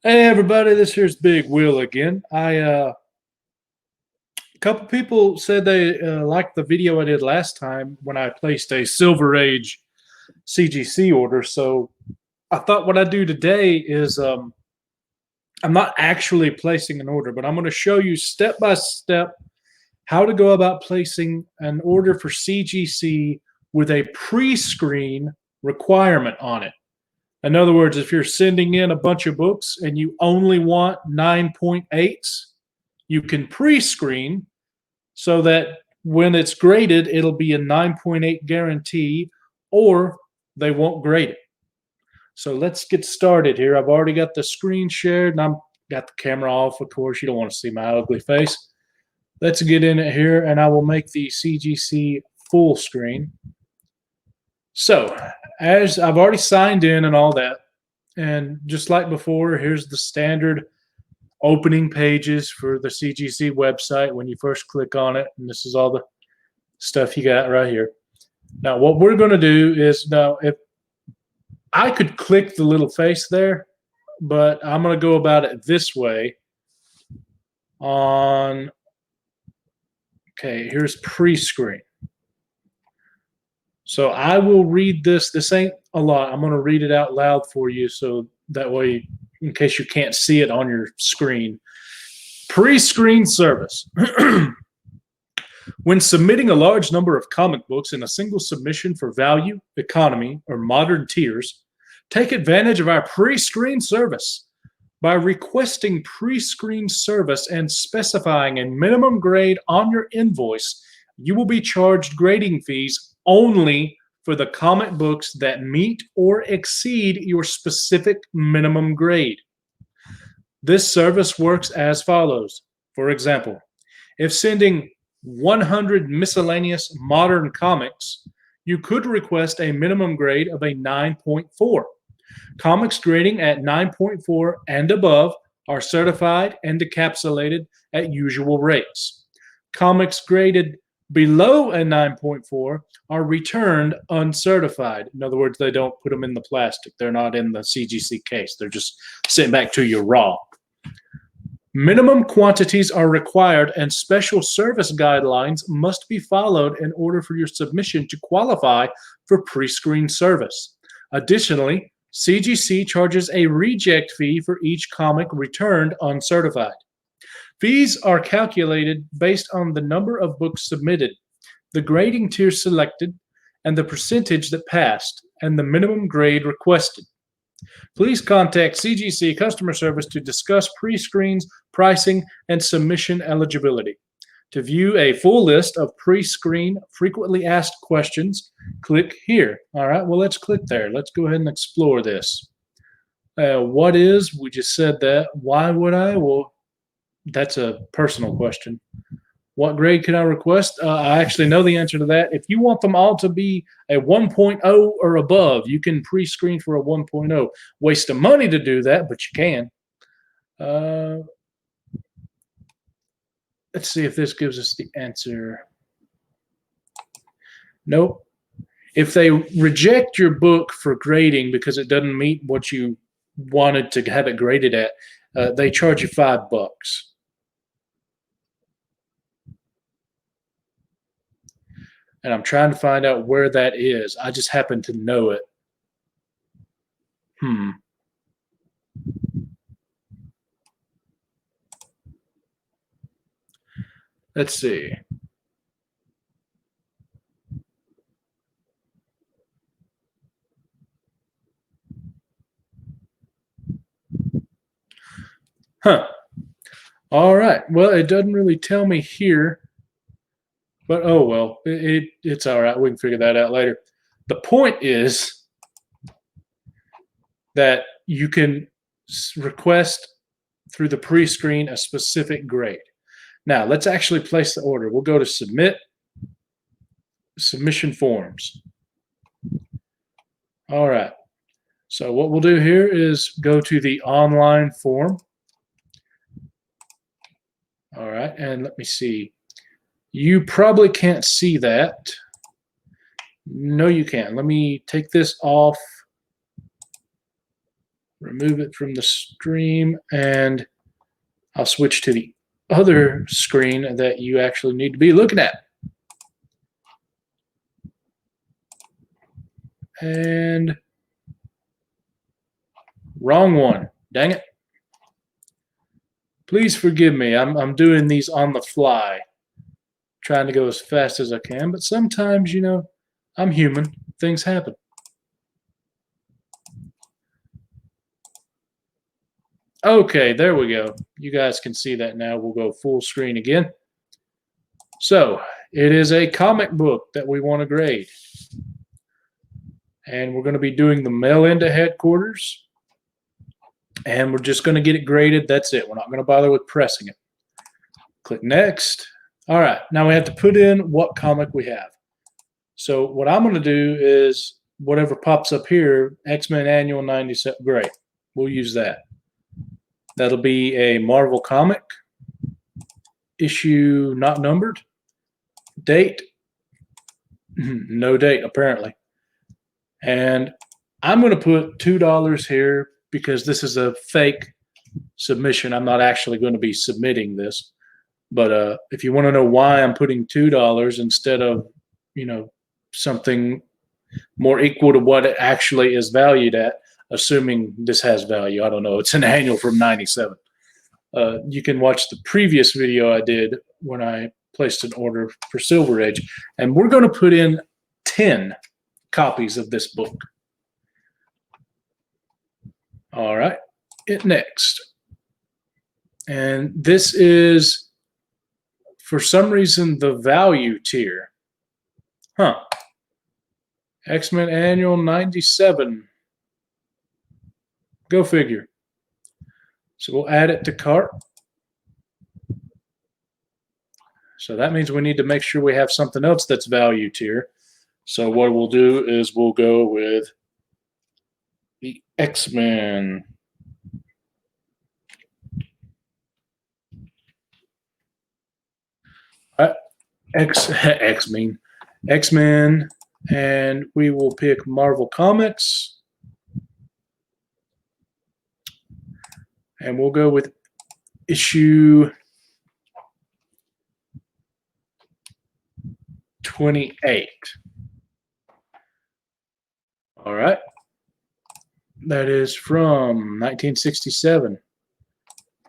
Hey everybody, this here's Big Will again. A couple people said they liked the video I did last time when I placed a Silver Age CGC order. So I thought what I'd do today is I'm not actually placing an order, but I'm going to show you step by step how to go about placing an order for CGC with a pre-screen requirement on it. In other words, if you're sending in a bunch of books and you only want 9.8s, you can pre-screen so that when it's graded, it'll be a 9.8 guarantee, or they won't grade it. So let's get started here. I've already got the screen shared and I've got the camera off. Of course, you don't want to see my ugly face. Let's get in it here and I will make the CGC full screen. So as I've already signed in and all that, and just like before, here's the standard opening pages for the CGC website when you first click on it. And this is all the stuff you got right here. Now, what we're going to do is, now, if I could click the little face there, but I'm going to go about it this way on, okay, here's pre-screen. So I will read this. This ain't a lot. I'm going to read it out loud for you so that way, in case you can't see it on your screen. Pre-screen service. When submitting a large number of comic books in a single submission for value, economy, or modern tiers, take advantage of our pre-screen service. By requesting pre-screen service and specifying a minimum grade on your invoice, you will be charged grading fees only for the comic books that meet or exceed your specific minimum grade. This service works as follows. For example, if sending 100 miscellaneous modern comics, you could request a minimum grade of a 9.4. Comics grading at 9.4 and above are certified and encapsulated at usual rates. Comics graded below a 9.4 are returned uncertified. In other words, they don't put them in the plastic. They're not in the CGC case. They're just sent back to you raw. Minimum quantities are required and special service guidelines must be followed in order for your submission to qualify for pre-screen service. Additionally, CGC charges a reject fee for each comic returned uncertified. Fees are calculated based on the number of books submitted, the grading tier selected, and the percentage that passed, and the minimum grade requested. Please contact CGC customer service to discuss pre-screens, pricing, and submission eligibility. To view a full list of pre-screen frequently asked questions, click here. All right, well, let's click there. Let's go ahead and explore this. What is, we just said that. Why would I? Well, that's a personal question. What grade can I request? I actually know the answer to that. If you want them all to be a 1.0 or above, you can pre-screen for a 1.0. Waste of money to do that, but you can. Let's see if this gives us the answer. Nope. If they reject your book for grading because it doesn't meet what you wanted to have it graded at, they charge you $5. And I'm trying to find out where that is. I just happen to know it. Let's see. Huh. All right. Well, it doesn't really tell me here. But oh well, it's all right. We can figure that out later. The point is that you can request through the pre-screen a specific grade. Now, let's actually place the order. We'll go to Submit, Submission Forms. All right. So what we'll do here is go to the online form. All right, and let me see. You probably can't see that. No, you can't. Let me take this off remove it from the stream, and I'll switch to the other screen that you actually need to be looking at. And wrong one. Dang it. Please forgive me. I'm doing these on the fly, trying to go as fast as I can, but sometimes, you know, I'm human. Things happen. Okay, there we go. You guys can see that now. We'll go full screen again. So, it is a comic book that we want to grade. And we're going to be doing the mail into headquarters. And we're just going to get it graded. That's it. We're not going to bother with pressing it. Click next. All right. Now we have to put in what comic we have. So what I'm going to do is whatever pops up here, X-Men Annual 97. Great. We'll use that. That'll be a Marvel comic. Issue not numbered. Date. No date, apparently. And I'm going to put $2 here because this is a fake submission. I'm not actually going to be submitting this. But if you want to know why I'm putting $2 instead of, you know, something more equal to what it actually is valued at, assuming this has value. I don't know. It's an annual from 97. You can watch the previous video I did when I placed an order for Silver Age. And we're going to put in 10 copies of this book. All right. It next. And this is, for some reason, the value tier. Huh. X-Men Annual 97. Go figure. So we'll add it to cart. So that means we need to make sure we have something else that's value tier. So what we'll do is we'll go with the X-Men. X-Men, and we will pick Marvel Comics. And we'll go with issue 28. All right. That is from 1967.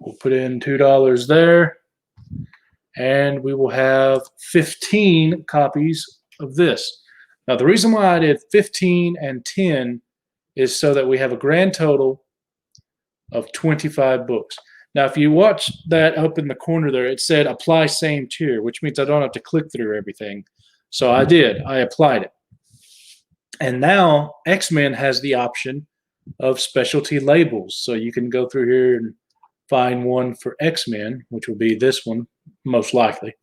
We'll put in $2 there. And we will have 15 copies of this. Now, the reason why I did 15 and 10 is so that we have a grand total of 25 books. Now, if you watch that up in the corner there, it said apply same tier, which means I don't have to click through everything. So I did. I applied it. And now X-Men has the option of specialty labels. So you can go through here and find one for X-Men, which will be this one, most likely.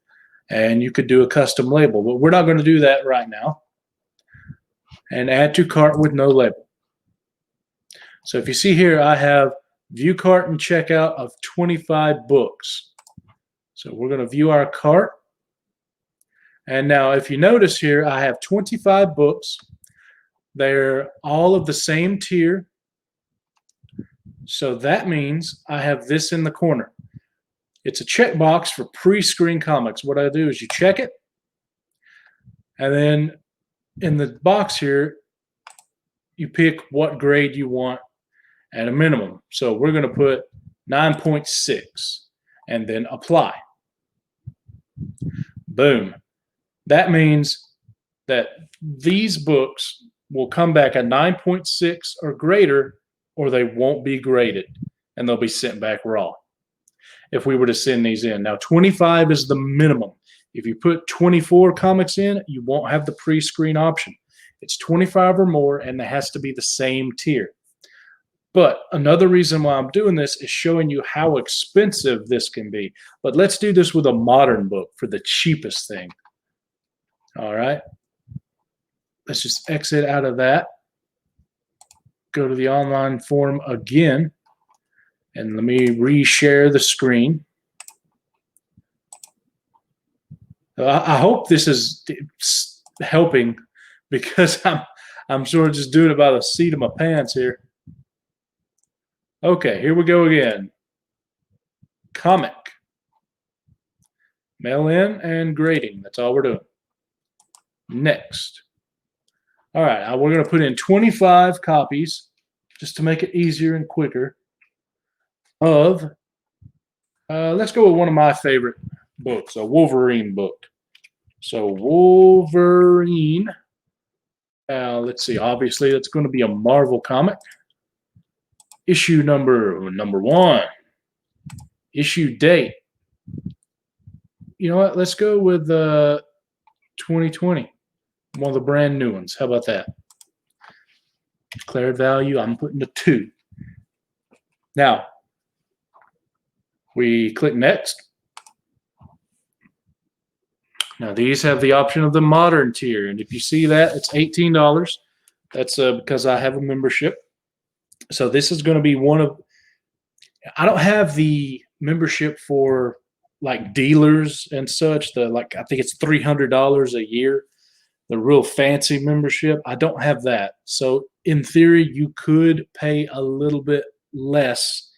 And you could do a custom label, but we're not going to do that right now. And add to cart with no label. So if you see here, I have view cart and checkout of 25 books. So we're going to view our cart. And now if you notice here, I have 25 books. They're all of the same tier. So that means I have this in the corner. It's a checkbox for pre-screen comics. What I do is you check it. And then in the box here, you pick what grade you want at a minimum. So we're going to put 9.6 and then apply. Boom. That means that these books will come back at 9.6 or greater, or they won't be graded and they'll be sent back raw if we were to send these in. Now, 25 is the minimum. If you put 24 comics in, you won't have the pre-screen option. It's 25 or more, and it has to be the same tier. But another reason why I'm doing this is showing you how expensive this can be. But let's do this with a modern book for the cheapest thing. All right. Let's just exit out of that. Go to the online form again. And let me reshare the screen. I hope this is helping, because I'm sort of just doing it by the seat of my pants here. Okay, here we go again. Comic. Mail in and grading. That's all we're doing. Next. All right, we're going to put in 25 copies just to make it easier and quicker of, let's go with one of my favorite books, a Wolverine book. So Wolverine, let's see, obviously that's going to be a Marvel comic. Issue number 1. Issue date. You know what? Let's go with 2020. One of the brand new ones. How about that? Declared value, I'm putting a 2. Now, we click next. Now, these have the option of the modern tier. And if you see that, it's $18. That's because I have a membership. So this is going to be one of, I don't have the membership for like dealers and such. I think it's $300 a year. The real fancy membership. I don't have that. So in theory, you could pay a little bit less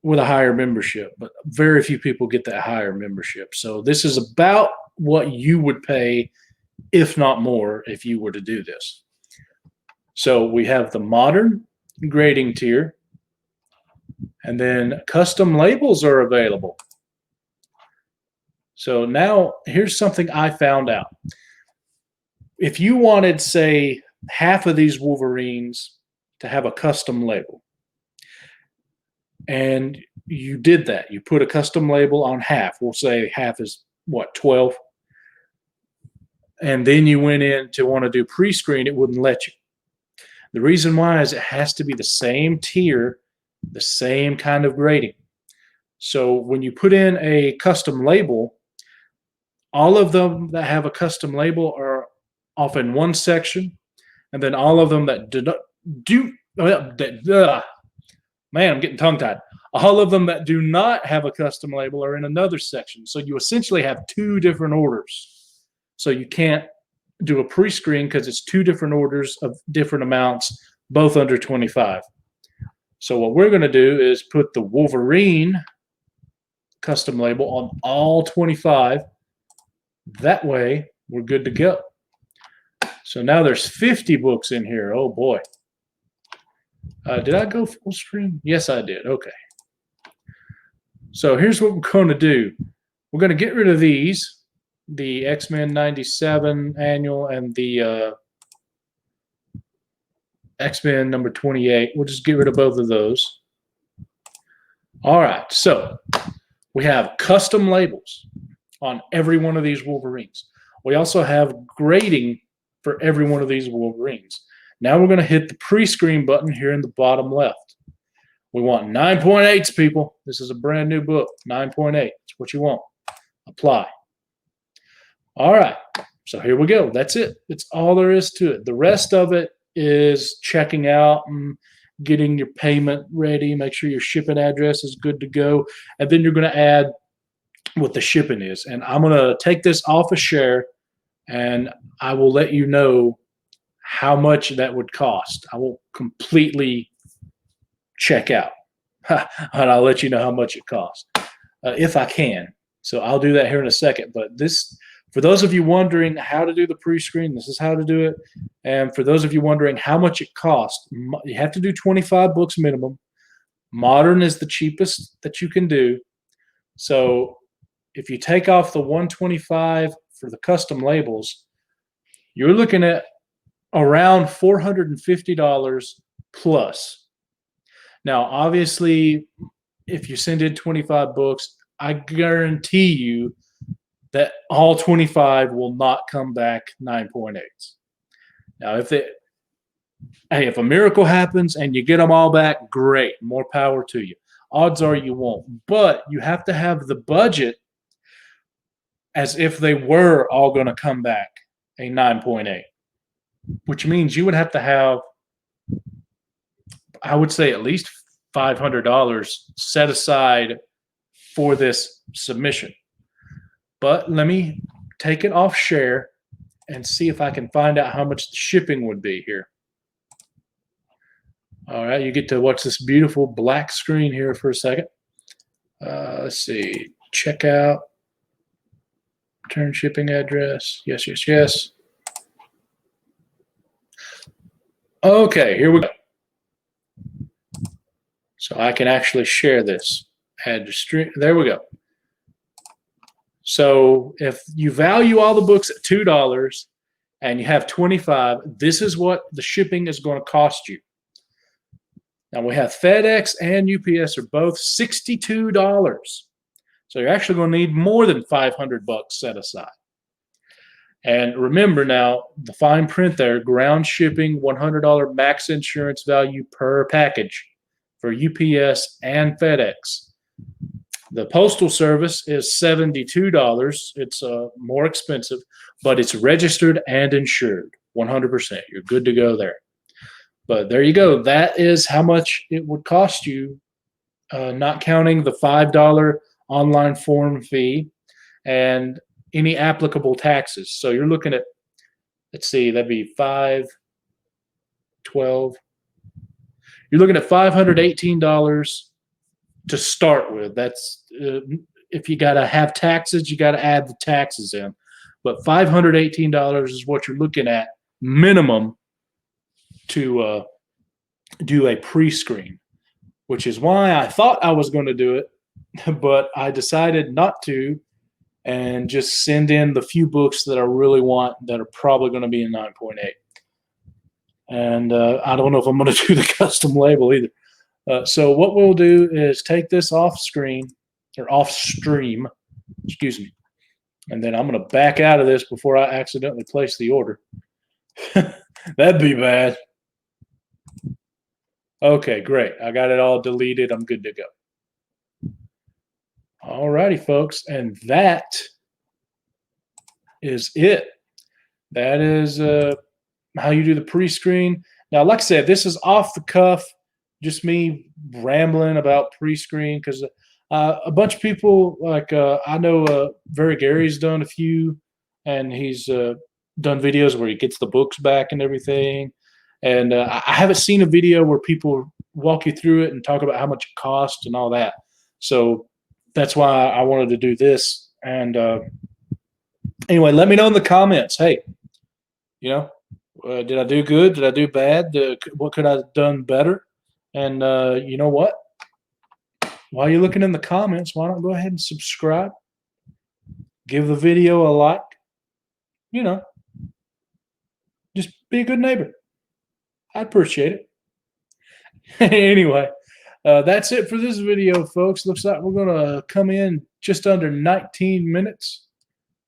with a higher membership, but very few people get that higher membership. So this is about what you would pay, if not more, if you were to do this. So we have the modern grading tier, and then custom labels are available. So now here's something I found out. If you wanted, say, half of these Wolverines to have a custom label, and you did that, you put a custom label on half, we'll say half is what, 12, and then you went in to want to do pre-screen, it wouldn't let you. The reason why is it has to be the same tier, the same kind of grading. So when you put in a custom label, all of them that have a custom label are off in one section, and then all of them that man, I'm getting tongue-tied. All of them that do not have a custom label are in another section. So you essentially have 2 different orders. So you can't do a pre-screen because it's 2 different orders of different amounts, both under 25. So what we're going to do is put the Wolverine custom label on all 25. That way, we're good to go. So now there's 50 books in here. Oh, boy. Did I go full screen? Yes, I did. Okay. So here's what we're going to do. We're going to get rid of these, the X-Men 97 annual and the X-Men number 28. We'll just get rid of both of those. All right. So we have custom labels on every one of these Wolverines. We also have grading for every one of these Wolverines. Now we're going to hit the pre-screen button here in the bottom left. We want 9.8s, people. This is a brand new book, 9.8. That's what you want. Apply. All right. So here we go. That's it. That's all there is to it. The rest of it is checking out and getting your payment ready. Make sure your shipping address is good to go. And then you're going to add what the shipping is. And I'm going to take this off a share, and I will let you know how much that would cost. I won't completely check out, and I'll let you know how much it costs if I can. So I'll do that here in a second. But this, for those of you wondering how to do the pre-screen, this is how to do it. And for those of you wondering how much it costs, you have to do 25 books minimum. Modern is the cheapest that you can do. So if you take off the 125 for the custom labels, you're looking at around $450 plus. Now, obviously, if you send in 25 books, I guarantee you that all 25 will not come back 9.8s. Now, if a miracle happens and you get them all back, great, more power to you. Odds are you won't, but you have to have the budget as if they were all going to come back a 9.8, which means you would have to have, I would say, at least $500 set aside for this submission. But let me take it off share and see if I can find out how much the shipping would be here. All right, you get to watch this beautiful black screen here for a second. Let's see, checkout, return shipping address. Yes, yes, yes. Okay, here we go. So I can actually share this. Add to stream. There we go. So if you value all the books at $2 and you have 25, this is what the shipping is going to cost you. Now we have FedEx and UPS are both $62. So you're actually going to need more than 500 bucks set aside. And remember now, the fine print there, ground shipping, $100 max insurance value per package for UPS and FedEx. The Postal Service is $72. It's more expensive, but it's registered and insured, 100%. You're good to go there. But there you go. That is how much it would cost you, not counting the $5 online form fee and any applicable taxes. So you're looking at, let's see, that'd be 5, 12. You're looking at $518 to start with. That's if you got to have taxes, you got to add the taxes in. But $518 is what you're looking at minimum to do a pre-screen, which is why I thought I was going to do it, but I decided not to and just send in the few books that I really want that are probably going to be in 9.8. And I don't know if I'm going to do the custom label either. So what we'll do is take this off screen or off stream, excuse me, and then I'm going to back out of this before I accidentally place the order. That'd be bad. Okay, great. I got it all deleted. I'm good to go. All righty, folks. And that is it. That is how you do the pre-screen. Now, like I said, this is off the cuff, just me rambling about pre-screen because a bunch of people, like I know Very Gary's done a few, and he's done videos where he gets the books back and everything. And I haven't seen a video where people walk you through it and talk about how much it costs and all that. So that's why I wanted to do this. And anyway, let me know in the comments. Hey, you know, did I do good? Did I do bad? What could I have done better? And you know what? While you're looking in the comments, why don't go ahead and subscribe? Give the video a like. You know, just be a good neighbor. I appreciate it. Anyway, that's it for this video, folks. Looks like we're going to come in just under 19 minutes,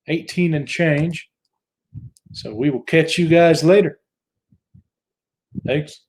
18 and change. So we will catch you guys later. Thanks.